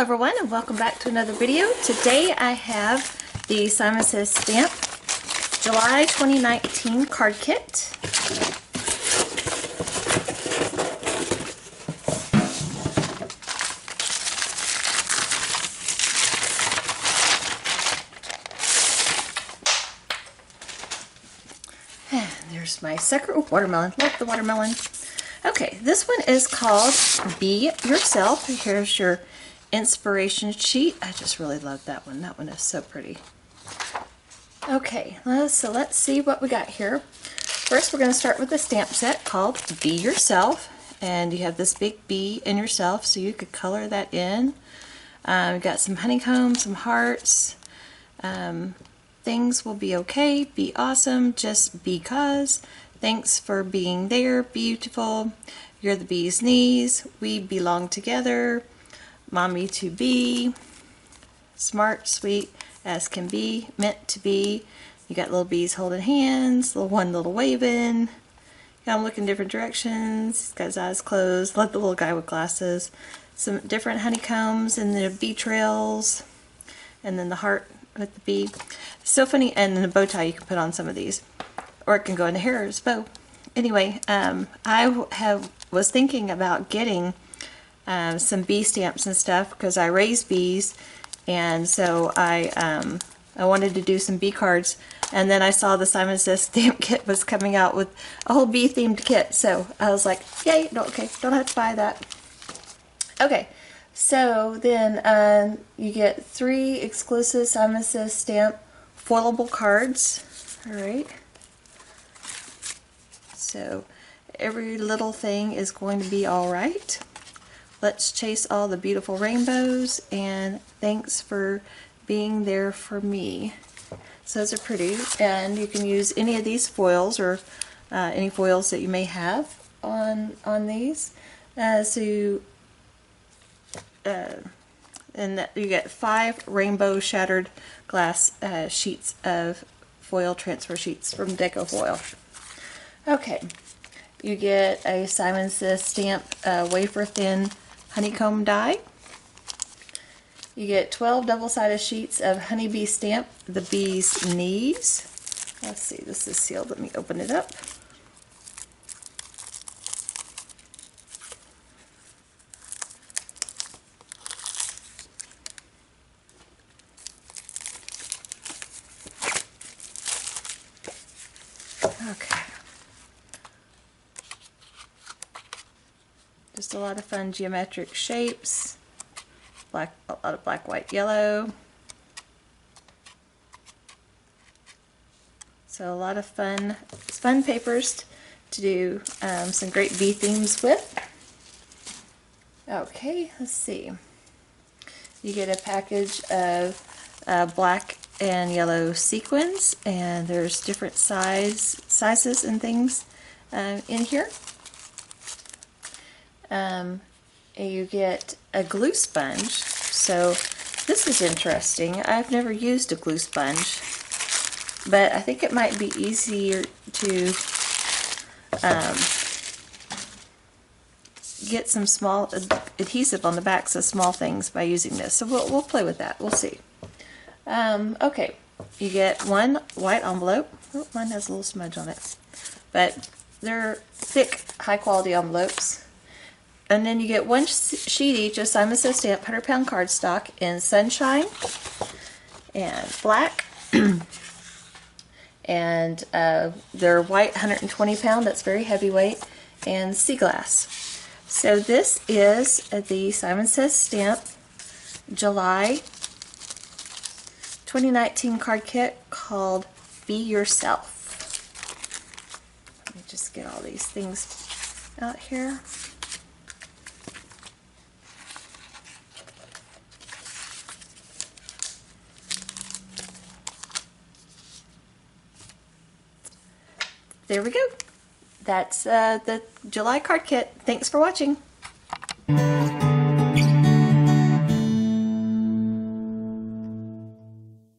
everyone, and welcome back to another video. Today I have the Simon Says Stamp July 2019 card kit. And there's my sucker. Oh, watermelon. Love the watermelon. Okay, this one is called Be Yourself. Here's your inspiration sheet. I just really love that one. That one is so pretty. Okay, so let's see what we got here. First, we're going to start with a stamp set called Be Yourself. And you have this big bee in yourself, so you could color that in. We've got some honeycomb, some hearts. Things will be okay. Be awesome. Just because. Thanks for being there. Beautiful. You're the bee's knees. We belong together. Mommy to be. Smart, sweet as can be. Meant to be. You got little bees holding hands. One little waving. Got him looking different directions. He's got his eyes closed. Like the little guy with glasses. Some different honeycombs and the bee trails. And then the heart with the bee. So funny. And then a bow tie you can put on some of these. Or it can go in the hair as bow. Anyway, I was thinking about getting some bee stamps and stuff because I raise bees, and so I wanted to do some bee cards. And then I saw the Simon Says Stamp Kit was coming out with a whole bee themed kit, so I was like, yay! No, okay, don't have to buy that. Okay, so then you get 3 exclusive Simon Says Stamp foilable cards. All right. So every little thing is going to be all right. Let's chase all the beautiful rainbows, and thanks for being there for me. So those are pretty, and you can use any of these foils or any foils that you may have on these. And that you get 5 rainbow shattered glass sheets of foil transfer sheets from Deco foil. Okay, you get a Simon Says Stamp wafer thin honeycomb die. You get 12 double-sided sheets of honeybee stamp, the bee's knees. Let's see, this is sealed. Let me open it up. Okay. Just a lot of fun geometric shapes, a lot of black, white, yellow. So a lot of fun papers to do some great bee themes with. Okay, let's see. You get a package of black and yellow sequins, and there's different sizes and things in here. And you get a glue sponge. So this is interesting. I've never used a glue sponge, but I think it might be easier to get some small adhesive on the backs of small things by using this. So we'll play with that. We'll see. Okay, you get 1 white envelope. Oh, mine has a little smudge on it, but they're thick, high-quality envelopes. And then you get 1 sheet each of Simon Says Stamp 100-pound cardstock in sunshine and black. And they're white 120-pound, that's very heavyweight, and sea glass. So this is the Simon Says Stamp July 2019 card kit called Be Yourself. Let me just get all these things out here. There we go. That's the July card kit. Thanks for watching.